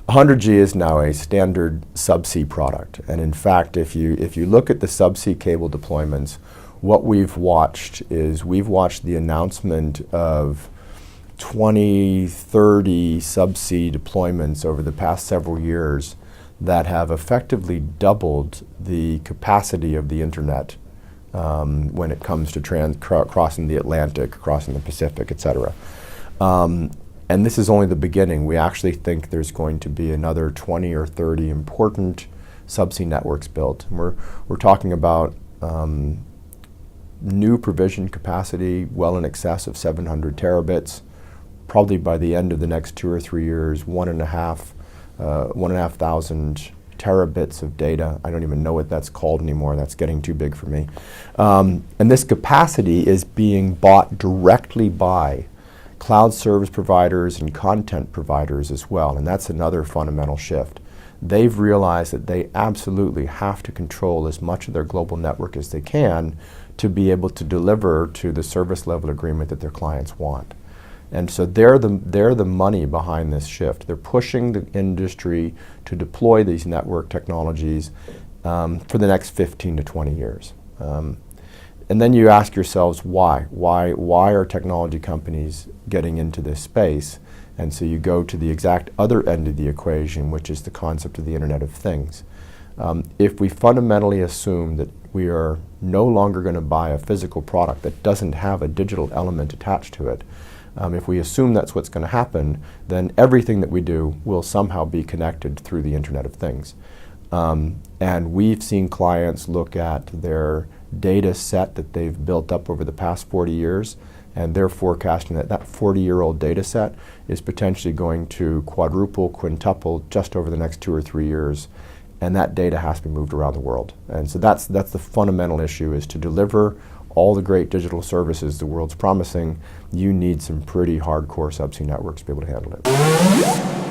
100G is now a standard SubC product, and in fact, if you look at the SubC cable deployments, what we've watched is the announcement of 20, 30 SubC deployments over the past several years that have effectively doubled the capacity of the internet when it comes to crossing the Atlantic, crossing the Pacific, et cetera. And this is only the beginning. We actually think there's going to be another 20 or 30 important SubC networks built. And we're talking about new provision capacity well in excess of 700 terabits. Probably by the end of the next 2 or 3 years, 1,500 terabits of data. I don't even know what that's called anymore. That's getting too big for me. And this capacity is being bought directly by cloud service providers and content providers as well, and that's another fundamental shift. They've realized that they absolutely have to control as much of their global network as they can to be able to deliver to the service level agreement that their clients want. And so they're the money behind this shift. They're pushing the industry to deploy these network technologies for the next 15 to 20 years. And then you ask yourselves why? Why are technology companies getting into this space? And so you go to the exact other end of the equation, which is the concept of the Internet of Things. If we fundamentally assume that we are no longer going to buy a physical product that doesn't have a digital element attached to it, if we assume that's what's going to happen, then everything that we do will somehow be connected through the Internet of Things. And we've seen clients look at their data set that they've built up over the past 40 years, and they're forecasting that that 40-year-old data set is potentially going to quadruple, quintuple just over the next 2 or 3 years, and that data has to be moved around the world. And so that's the fundamental issue, is to deliver all the great digital services the world's promising. You need some pretty hardcore SubC networks to be able to handle it.